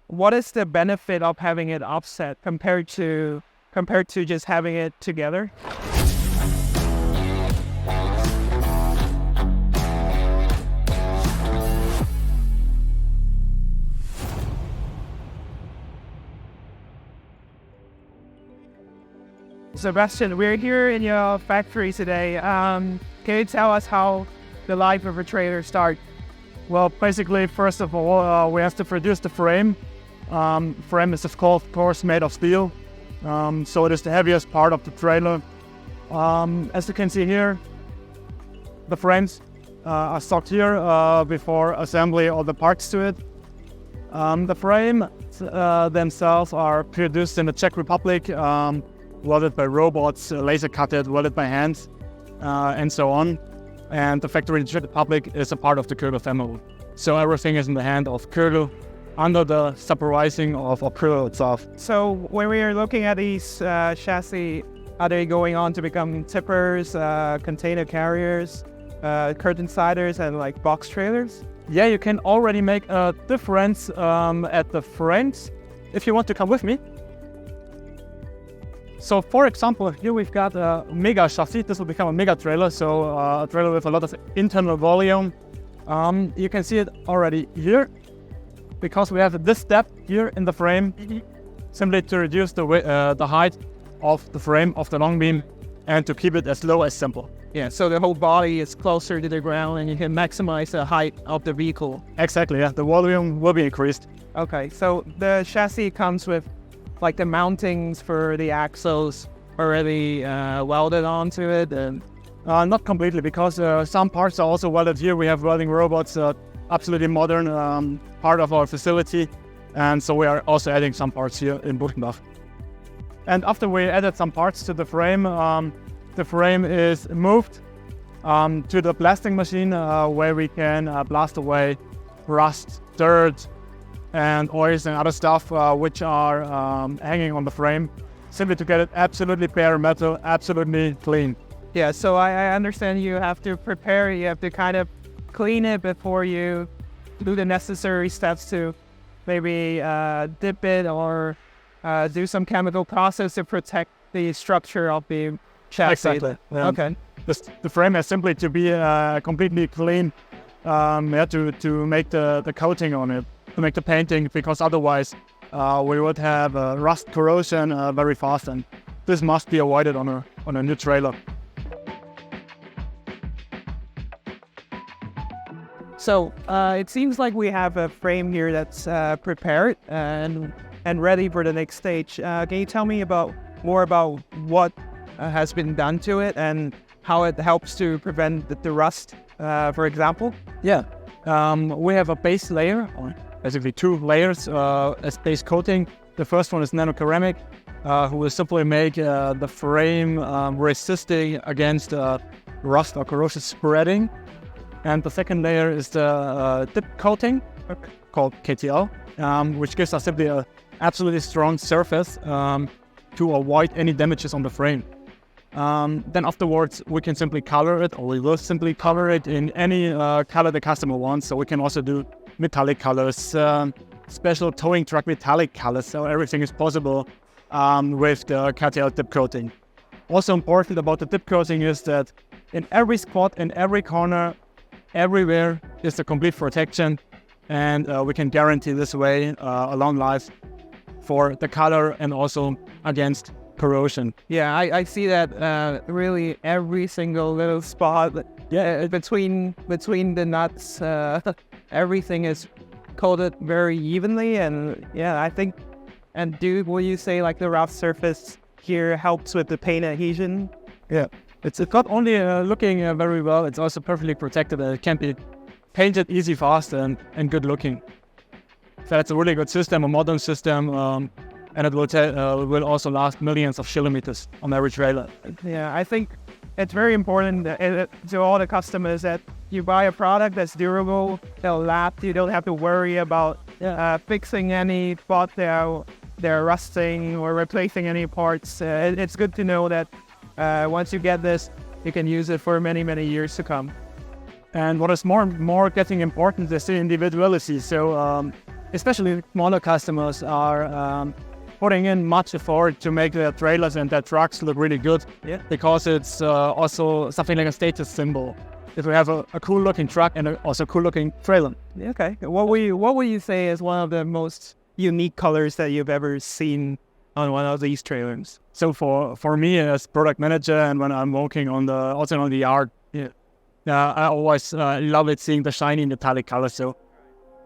what is the benefit of having it offset compared to just having it together? Sebastian, we're here in your factory today. Can you tell us how the life of a trailer starts? Well, basically, first of all, we have to produce the frame. Frame is, of course, made of steel. So it is the heaviest part of the trailer. As you can see here, the frames are stocked here before assembly all the parts to it. The frames themselves are produced in the Czech Republic, welded by robots, laser cutted, welded by hands, and so on. And the factory in the Czech Republic is a part of the Kögel family. So everything is in the hand of Kögel, under the supervising of Kögel itself. So when we are looking at these chassis, are they going on to become tippers, container carriers, curtain siders, and like box trailers? Yeah, you can already make a difference at the frames if you want to come with me. So for example, here we've got a mega chassis. This will become a mega trailer, so a trailer with a lot of internal volume. You can see it already here, because we have this step here in the frame, simply to reduce the height of the frame of the long beam and to keep it as low as simple. Yeah, so the whole body is closer to the ground and you can maximize the height of the vehicle. Exactly, yeah. The volume will be increased. Okay, so the chassis comes with like the mountings for the axles already welded onto it? And not completely, because some parts are also welded here. We have welding robots, absolutely modern part of our facility. And so we are also adding some parts here in Buchenbach. And after we added some parts to the frame is moved to the blasting machine where we can blast away rust, dirt, and oils and other stuff which are hanging on the frame, simply to get it absolutely bare metal, absolutely clean. Yeah, so I understand you have to prepare, you have to kind of clean it before you do the necessary steps to maybe dip it or do some chemical process to protect the structure of the chassis. Exactly. Okay. The frame has simply to be completely clean to make the coating on it, to make the painting, because otherwise we would have rust corrosion very fast, and this must be avoided on a new trailer. So it seems like we have a frame here that's prepared and ready for the next stage. Can you tell me more about what has been done to it and how it helps to prevent the rust, for example? Yeah, we have a base layer, or basically two layers as base coating. The first one is nanoceramic, who will simply make the frame resisting against rust or corrosion spreading. And the second layer is the dip coating, called KTL, which gives us simply an absolutely strong surface to avoid any damages on the frame. Then afterwards, we can simply color it, or we will simply color it in any color the customer wants. So we can also do metallic colors, special towing truck metallic colors. So everything is possible with the KTL dip coating. Also important about the dip coating is that in every spot, in every corner, everywhere is a complete protection, and we can guarantee this way a long life for the color and also against corrosion. Yeah, I see that really every single little spot. Yeah, between the nuts, everything is coated very evenly, and yeah, I think. And will you say like the rough surface here helps with the paint adhesion? Yeah, it's not only looking very well, it's also perfectly protected. It can be painted easy, fast, and good looking. So it's a really good system, a modern system. And it will also last millions of kilometers on every trailer. Yeah, I think it's very important to all the customers that you buy a product that's durable, that'll last. You don't have to worry about fixing any spot they're rusting or replacing any parts. It's good to know that once you get this, you can use it for many, many years to come. And what is more getting important is the individuality. So especially smaller customers are putting in much effort to make their trailers and their trucks look really good. Yeah. Because it's also something like a status symbol. If we have a cool looking truck and also a cool looking trailer. Okay. What would you say is one of the most unique colors that you've ever seen on one of these trailers? So for me as product manager, and when I'm working on the yard, I always love it seeing the shiny metallic color. So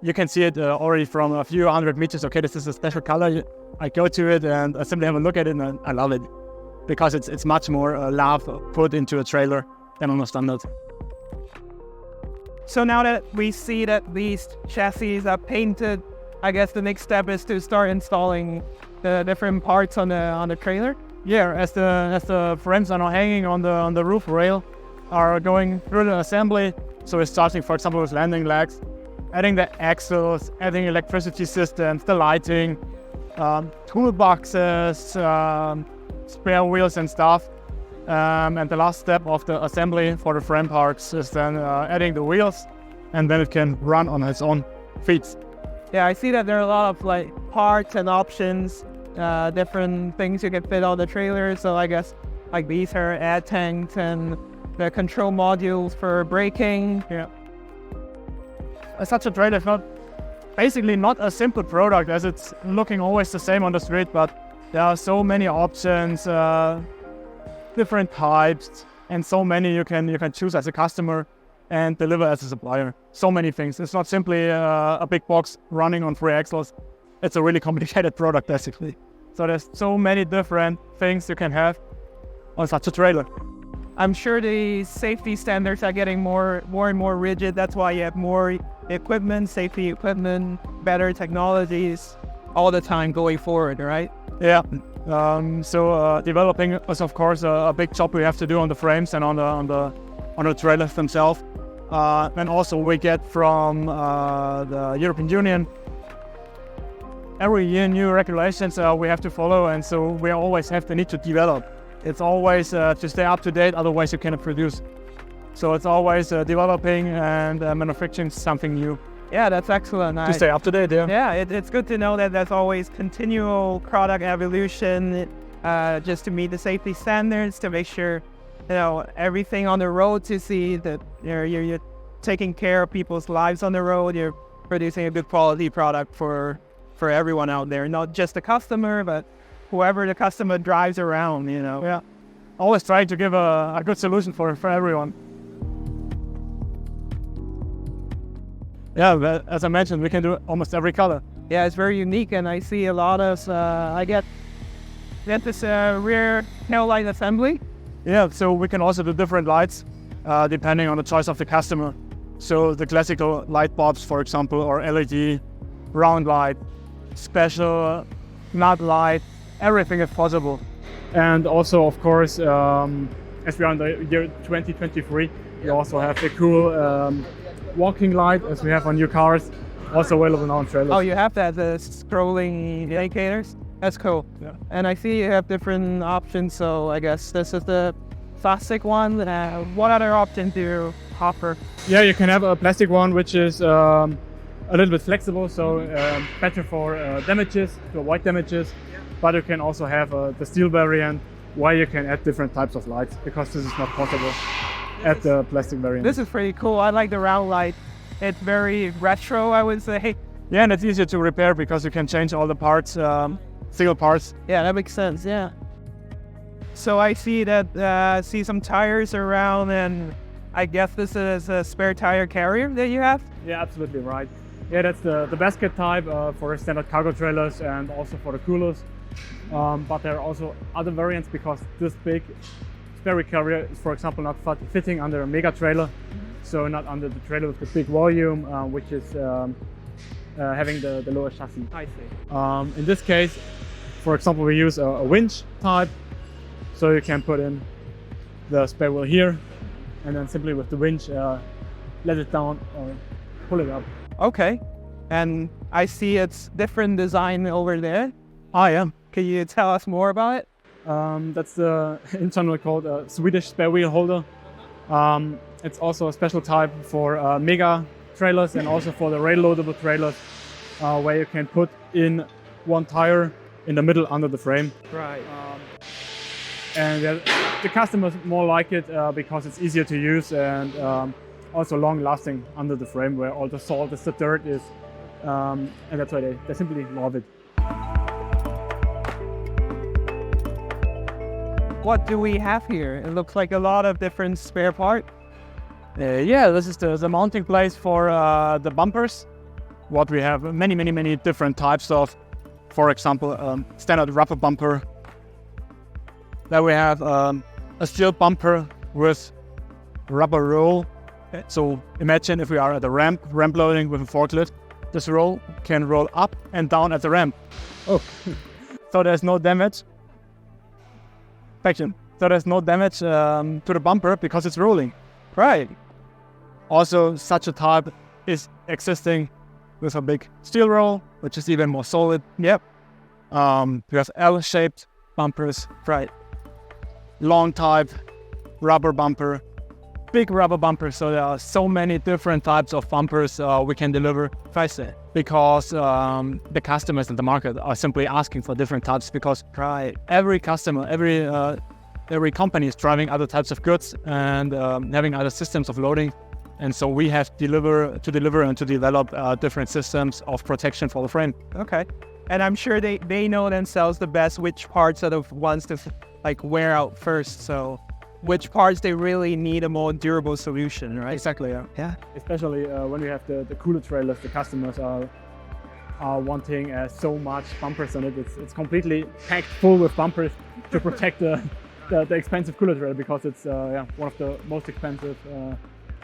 you can see it already from a few hundred meters. Okay, this is a special color. I go to it and I simply have a look at it, and I love it because it's much more love put into a trailer than on a standard. So now that we see that these chassis are painted, I guess the next step is to start installing the different parts on the trailer. Yeah, as the frames are now hanging on the roof rail, are going through the assembly. So we're starting, for example, with landing legs, adding the axles, adding electricity systems, the lighting, toolboxes, spare wheels and stuff. And the last step of the assembly for the frame parts is then adding the wheels, and then it can run on its own feet. Yeah, I see that there are a lot of like parts and options, different things you can fit on the trailer. So I guess like these are air tanks and the control modules for braking. Yeah. Such a trailer is basically not a simple product, as it's looking always the same on the street, but there are so many options, different types, and so many you can choose as a customer and deliver as a supplier. So many things. It's not simply a big box running on 3 axles. It's a really complicated product, basically. So there's so many different things you can have on such a trailer. I'm sure the safety standards are getting more and more rigid. That's why you have more equipment, safety equipment, better technologies all the time going forward, right? Yeah. So developing is of course a big job we have to do on the frames and on the trailers themselves. And also we get from the European Union every year new regulations we have to follow, and so we always have the need to develop. It's always to stay up to date, otherwise you cannot produce. So it's always developing and manufacturing something new. Yeah, that's excellent. To stay up to date, yeah. Yeah, it's good to know that there's always continual product evolution, just to meet the safety standards, to make sure, everything on the road, to see that you're taking care of people's lives on the road. You're producing a good quality product for everyone out there, not just the customer, but whoever the customer drives around, Yeah, always trying to give a good solution for everyone. Yeah, but as I mentioned, we can do almost every color. Yeah, it's very unique, and I see a lot of, I get this rear tail light assembly. Yeah, so we can also do different lights, depending on the choice of the customer. So the classical light bulbs, for example, or LED, round light, special nut light, everything is possible. And also, of course, as we are in the year 2023, we also have the cool walking light, as we have on new cars, also available now on trailers. Oh, you have that, the scrolling indicators? That's cool. Yeah. And I see you have different options, so I guess this is the plastic one. What other options do you offer? Yeah, you can have a plastic one, which is a little bit flexible, so better for damages, to avoid damages. But you can also have the steel variant, where you can add different types of lights, because this is not possible at the plastic variant. This is pretty cool. I like the round light. It's very retro, I would say. Yeah, and it's easier to repair because you can change all the parts, single parts. Yeah, that makes sense, yeah. So I see that, see some tires around, and I guess this is a spare tire carrier that you have? Yeah, absolutely right. Yeah, that's the basket type for standard cargo trailers and also for the coolers. But there are also other variants, because this big spare carrier is, for example, not fitting under a mega trailer. So not under the trailer with the big volume, which is having the lower chassis. I see. In this case, for example, we use a winch type. So you can put in the spare wheel here, and then simply with the winch, let it down or pull it up. Okay. And I see it's different design over there. Yeah. Can you tell us more about it? That's the internally called a Swedish spare wheel holder. It's also a special type for mega trailers and also for the rail loadable trailers. where you can put in one tire in the middle under the frame. Right. And the customers more like it because it's easier to use and also long lasting under the frame where all the salt is, the dirt is, and that's why they simply love it. What do we have here? It looks like a lot of different spare parts. Yeah, this is the mounting place for the bumpers. What we have many different types of, for example, standard rubber bumper. Then we have a steel bumper with rubber roll. So imagine if we are at a ramp loading with a forklift, this roll can roll up and down at the ramp. Oh, so there's no damage. So there's no damage to the bumper because it's rolling. right. Also, such a type is existing with a big steel roll, which is even more solid. Yep. We have L-shaped bumpers, Right. long type rubber bumper, big rubber bumper. So there are so many different types of bumpers we can deliver because the customers in the market are simply asking for different types because Right. every customer, every company is driving other types of goods and having other systems of loading. And so we have to deliver and to develop different systems of protection for the frame. Okay. And I'm sure they know themselves the best which parts are the ones to like wear out first. So which parts they really need a more durable solution, right? Exactly, yeah. Yeah. Especially when we have the cooler trailers, the customers are wanting so much bumpers on it. It's completely packed full with bumpers to protect the expensive cooler trailer because it's one of the most expensive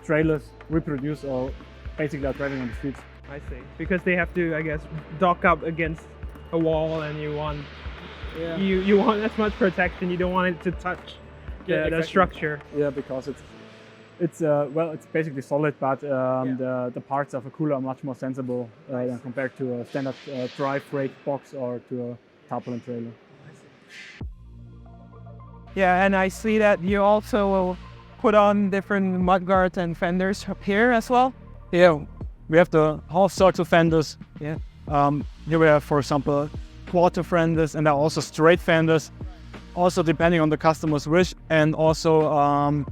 trailers we produce or basically are driving on the streets. I see. Because they have to, I guess, dock up against a wall, and you want you want as much protection. You don't want it to touch the exactly. structure. Yeah, because it's basically solid, but the parts of a cooler are much more sensible than compared to a standard dry freight box or to a tarpaulin trailer. Yeah, and I see that you also will put on different mudguards and fenders up here as well. Yeah, we have the half circle fenders. Yeah. Here we have, for example, quarter fenders, and there are also straight fenders, also depending on the customer's wish. And also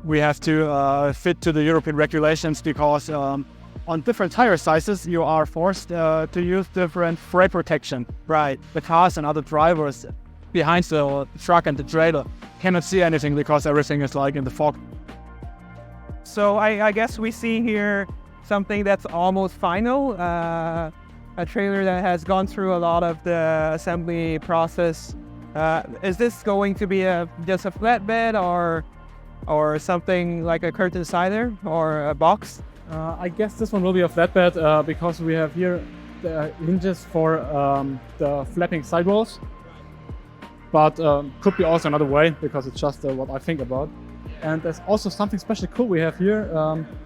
we have to fit to the European regulations because on different tire sizes you are forced to use different freight protection. Right. The cars and other drivers behind the truck and the trailer cannot see anything because everything is like in the fog. So I guess we see here something that's almost final, a trailer that has gone through a lot of the assembly process. Is this going to be just a flatbed or something like a curtain sider or a box? I guess this one will be a flatbed because we have here the hinges for the flapping sidewalls. But could be also another way because it's just what I think about. And there's also something special cool we have here,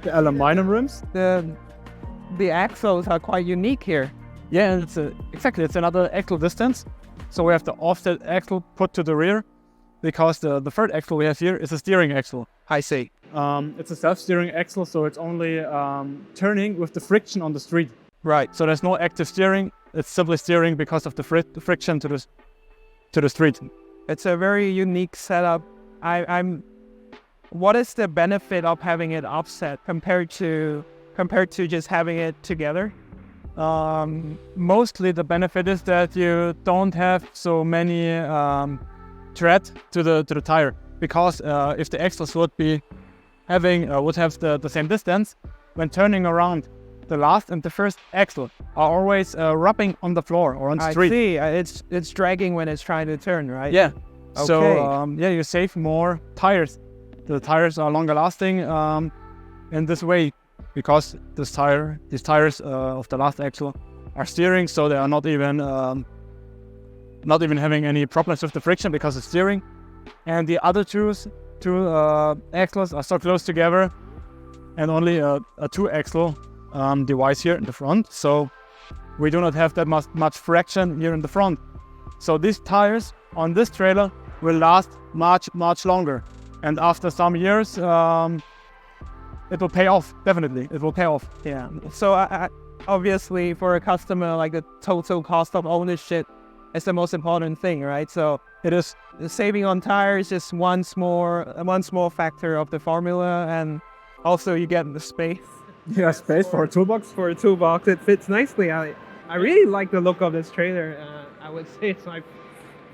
the aluminum rims. The axles are quite unique here. Yeah, and it's another axle distance. So we have the offset axle put to the rear because the third axle we have here is a steering axle. I see. It's a self-steering axle, so it's only turning with the friction on the street. Right. So there's no active steering. It's simply steering because of the friction to the street. It's a very unique setup. What is the benefit of having it offset compared to just having it together? Mostly the benefit is that you don't have so many tread to the tire because if the axles would have the same distance, when turning around, the last and the first axle are always rubbing on the floor or on the street. I see. It's dragging when it's trying to turn, right? Yeah. Okay. So you save more tires. The tires are longer lasting in this way because these tires of the last axle are steering, so they are not even having any problems with the friction because it's steering. And the other two axles are so close together, and only a two-axle device here in the front, so we do not have that much friction here in the front. So these tires on this trailer will last much longer, and after some years it will pay off. Definitely it will pay off. Yeah. So obviously for a customer, like the total cost of ownership is the most important thing, right? So It is. the saving on tires is just one small factor of the formula, and also you get the space Yeah, space for a toolbox. for a toolbox. It fits nicely. I really like the look of this trailer. I would say it's my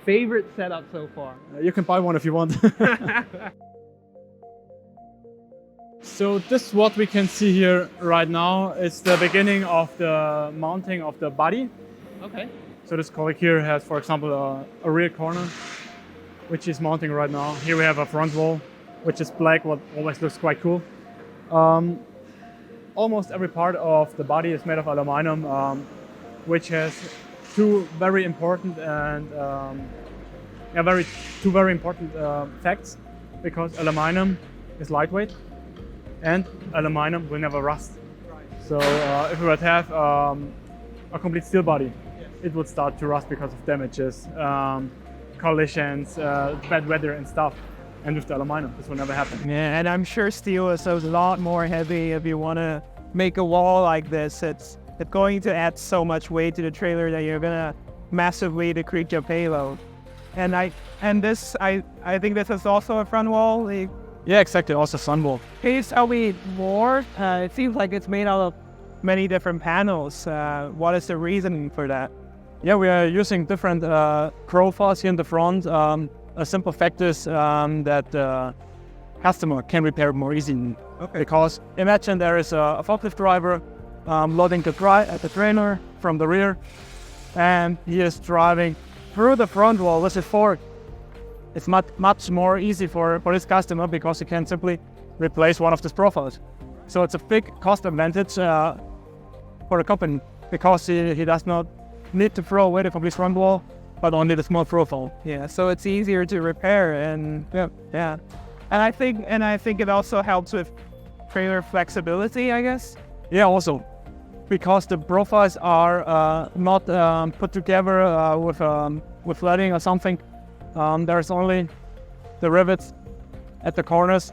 favorite setup so far. You can buy one if you want. So this is what we can see here right now. It's the beginning of the mounting of the body. Okay. So this colleague here has, for example, a rear corner, which is mounting right now. Here we have a front wall, which is black, what always looks quite cool. Almost every part of the body is made of aluminum, which has two very important facts, because aluminum is lightweight and aluminum will never rust. So if we would have a complete steel body, it would start to rust because of damages, collisions, bad weather and stuff. And with the aluminum, this will never happen. Yeah, and I'm sure steel is a lot more heavy. If you want to make a wall like this, it's going to add so much weight to the trailer that you're gonna massively decrease your payload. And I think this is also a front wall. Yeah, exactly. Also front wall. Can you tell me more? It seems like it's made out of many different panels. What is the reason for that? Yeah, we are using different profiles here in the front. A simple fact is that the customer can repair it more easily. Okay. Because imagine there is a forklift driver loading the trailer from the rear, and he is driving through the front wall with his fork. It's much more easy for this customer because he can simply replace one of these profiles. So it's a big cost advantage for the company because he does not need to throw away the complete front wall, but only the small profile. Yeah, so it's easier to repair, and yeah. And I think it also helps with trailer flexibility, I guess. Yeah, also because the profiles are not put together with leading or something. There's only the rivets at the corners,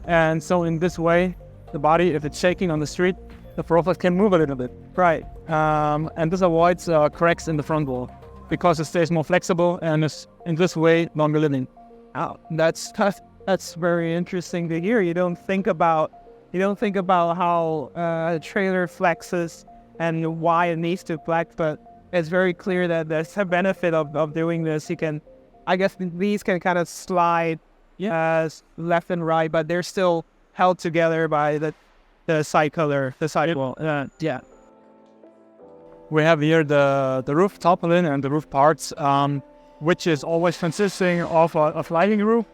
and so in this way, the body, if it's shaking on the street, the profiles can move a little bit. Right. And this avoids cracks in the front wall because it stays more flexible and is in this way longer living. Oh, that's tough. That's very interesting to hear. You don't think about how a trailer flexes and why it needs to flex, but it's very clear that there's a benefit of doing this. You can, I guess, these can kind of slide left and right, but they're still held together by the side color, the side wall. Yeah. We have here the roof tarpaulin and the roof parts, which is always consisting of a sliding roof.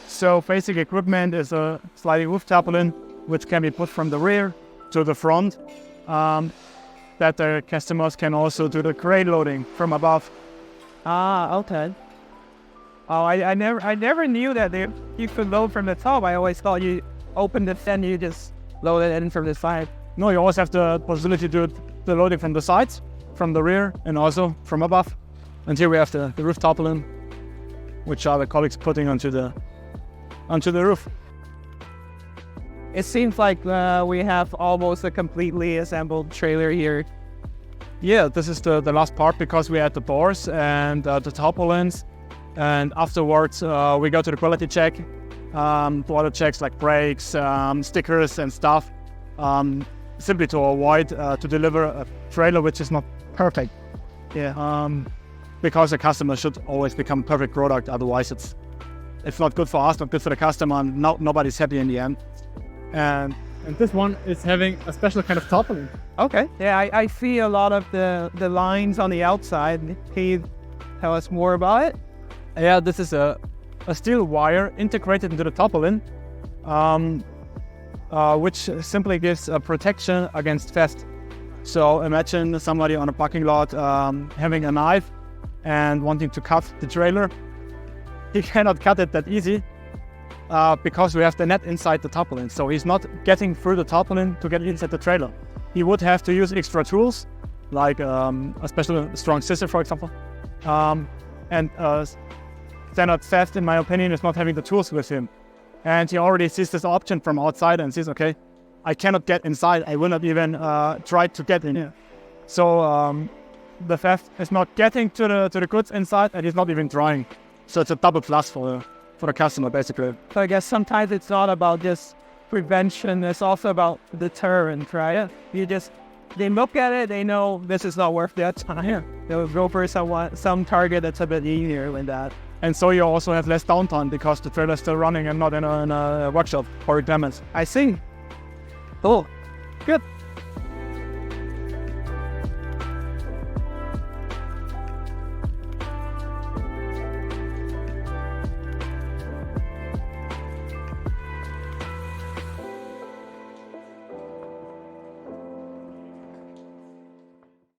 So basic equipment is a sliding roof tarpaulin, which can be put from the rear to the front, that the customers can also do the crane loading from above. Ah, okay. Oh, I never knew that you could load from the top. I always thought you opened it and you just load it in from the side. No, you always have the possibility to do the loading from the sides, from the rear, and also from above. And here we have the roof tarpaulin, which are the colleagues putting onto the roof. It seems like we have almost a completely assembled trailer here. Yeah, this is the last part because we had the doors and the tarpaulins, and afterwards we go to the quality check, to other checks like brakes, stickers and stuff, simply to avoid to deliver a trailer which is not perfect. Yeah. Because the customer should always become perfect product, otherwise it's not good for us, not good for the customer, and nobody's happy in the end. And this one is having a special kind of tarpaulin. Okay. Yeah, I see a lot of the lines on the outside. Can you tell us more about it? Yeah, this is a steel wire integrated into the tarpaulin, which simply gives a protection against theft. So imagine somebody on a parking lot having a knife and wanting to cut the trailer. He cannot cut it that easy because we have the net inside the tarpaulin. So he's not getting through the tarpaulin to get inside the trailer. He would have to use extra tools, like a special strong scissor, for example. And standard theft, in my opinion, is not having the tools with him. And he already sees this option from outside and says, okay, I cannot get inside. I will not even try to get in. Yeah. So the theft is not getting to the goods inside, and he's not even trying. So it's a double plus for the customer, basically. So I guess sometimes it's not about just prevention, it's also about deterrent, right? They look at it, they know this is not worth their time. Yeah. They'll go for some target that's a bit easier than that. And so you also have less downtime because the trailer is still running and not in a workshop or damage. I see. Cool. Good.